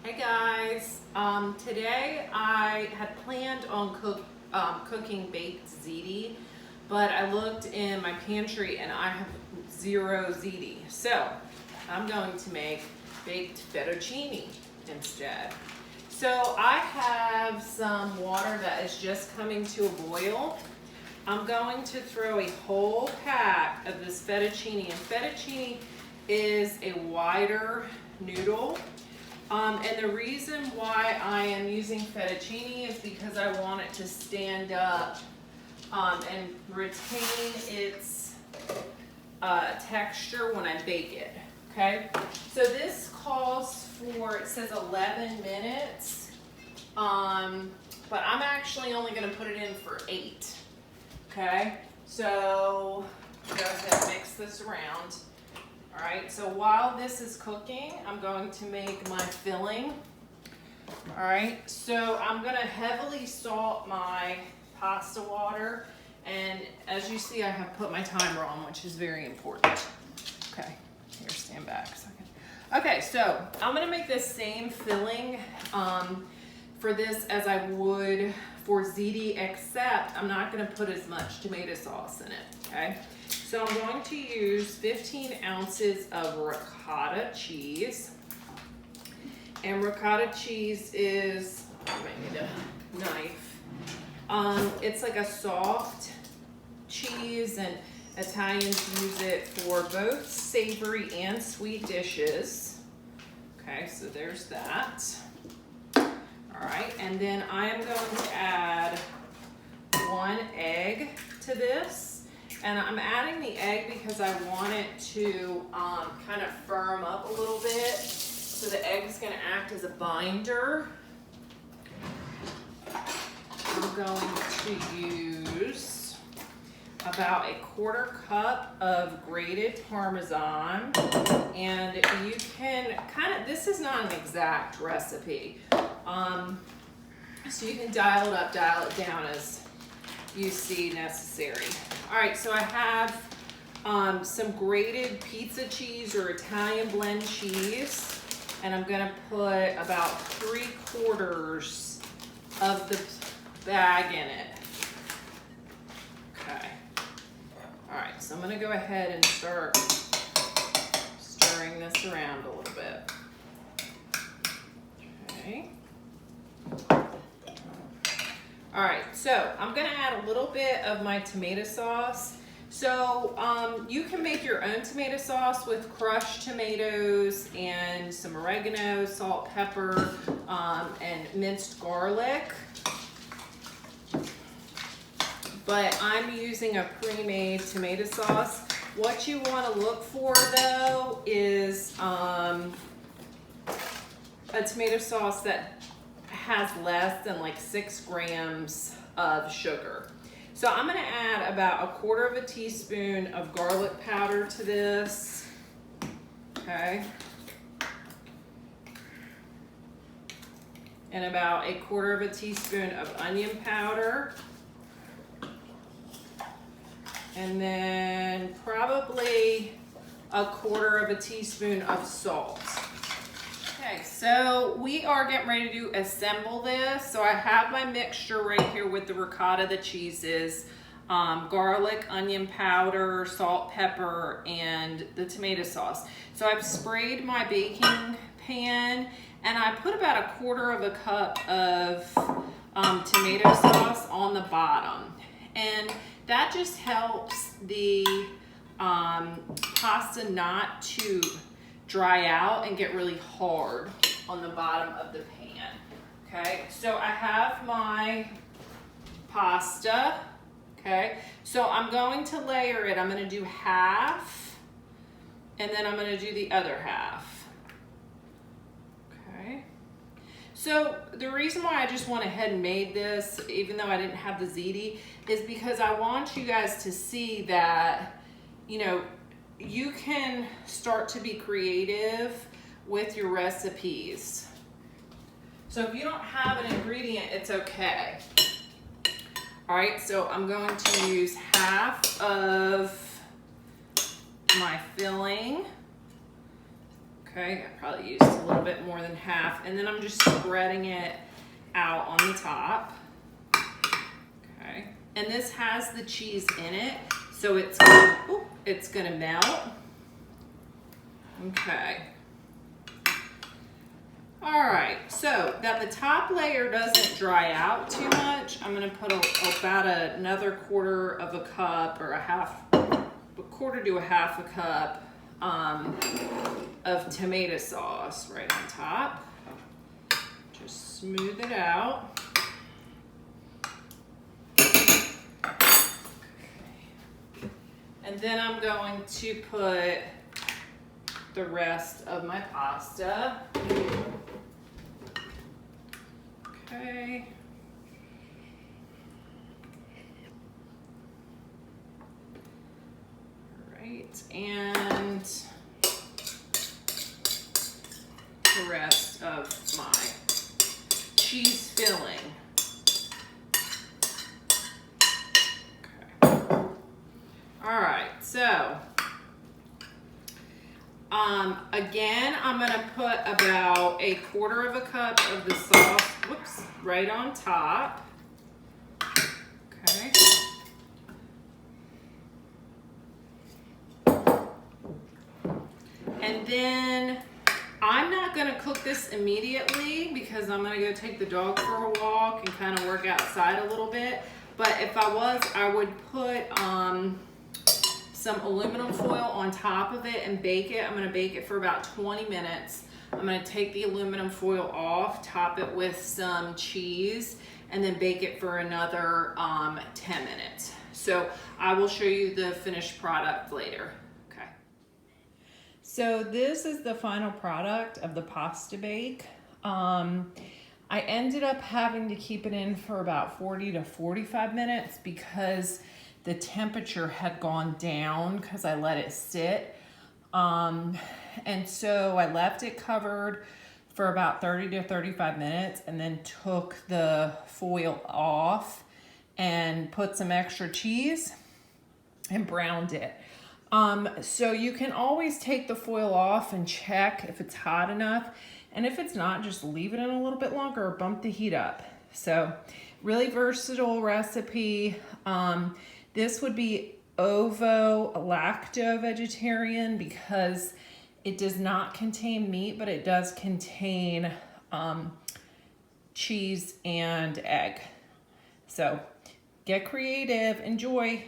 Hey guys, today I had planned on cooking baked ziti, but I looked in my pantry and I have zero ziti. So I'm going to make baked fettuccine instead. So I have some water that is just coming to a boil. I'm going to throw a whole pack of this fettuccine, and fettuccine is a wider noodle. And the reason why I am using fettuccine is because I want it to stand up and retain its texture when I bake it, okay? So this calls for, it says 11 minutes, but I'm actually only gonna put it in for 8, okay? So go ahead and mix this around. All right, so while this is cooking, I'm going to make my filling. All right, so I'm gonna heavily salt my pasta water. And as you see, I have put my timer on, which is very important. Okay, here, stand back a second. Okay, so I'm gonna make this same filling for this as I would for ziti, except I'm not gonna put as much tomato sauce in it, okay? So I'm going to use 15 ounces of ricotta cheese. And ricotta cheese is, I might need a knife. It's like a soft cheese, and Italians use it for both savory and sweet dishes. Okay, so there's that. All right, and then I am going to add 1 egg to this. And I'm adding the egg because I want it to kind of firm up a little bit. So the egg is going to act as a binder. I'm going to use about 1/4 cup of grated Parmesan. And you can kind of, this is not an exact recipe. So you can dial it up, dial it down as you see necessary. All right, so I have some grated pizza cheese or Italian blend cheese, and I'm gonna put about 3/4 of the bag in it. Okay. All right, so I'm gonna go ahead and start stirring this around a little bit. Okay. All right, so I'm gonna add a little bit of my tomato sauce. So you can make your own tomato sauce with crushed tomatoes and some oregano, salt, pepper, and minced garlic. But I'm using a pre-made tomato sauce. What you wanna look for though is a tomato sauce that has less than like 6 grams of sugar. So I'm gonna add about 1/4 teaspoon of garlic powder to this, okay? And about 1/4 teaspoon of onion powder. And then probably 1/4 teaspoon of salt. Okay, so we are getting ready to assemble this. So I have my mixture right here with the ricotta, the cheeses, garlic, onion powder, salt, pepper, and the tomato sauce. So I've sprayed my baking pan, and I put about 1/4 cup of tomato sauce on the bottom. And that just helps the pasta not to dry out and get really hard on the bottom of the pan. Okay, so I have my pasta. Okay, so I'm going to layer it. I'm going to do half, and then I'm going to do the other half. Okay, so the reason why I just went ahead and made this, even though I didn't have the ziti, is because I want you guys to see that, you know, you can start to be creative with your recipes. So if you don't have an ingredient, it's okay. All right, so I'm going to use half of my filling. Okay, I probably used a little bit more than half. And then I'm just spreading it out on the top. Okay, and this has the cheese in it, so it's gonna melt. Okay. All right, so that the top layer doesn't dry out too much, I'm gonna put about another quarter of a cup or a quarter to a half a cup of tomato sauce right on top. Just smooth it out. And then I'm going to put the rest of my pasta. Okay. All right, and the rest of my cheese filling. Okay. All right, so again, I'm gonna put about a quarter of a cup of the sauce, right on top. Okay. And then I'm not gonna cook this immediately because I'm gonna go take the dog for a walk and kind of work outside a little bit. But if I was, I would put some aluminum foil on top of it and bake it. I'm gonna bake it for about 20 minutes. I'm gonna take the aluminum foil off, top it with some cheese, and then bake it for another 10 minutes. So I will show you the finished product later. Okay. So this is the final product of the pasta bake. I ended up having to keep it in for about 40 to 45 minutes because the temperature had gone down because I let it sit. And so I left it covered for about 30 to 35 minutes and then took the foil off and put some extra cheese and browned it. So you can always take the foil off and check if it's hot enough. And if it's not, just leave it in a little bit longer or bump the heat up. So really versatile recipe. This would be ovo-lacto vegetarian because it does not contain meat, but it does contain cheese and egg. So get creative, enjoy.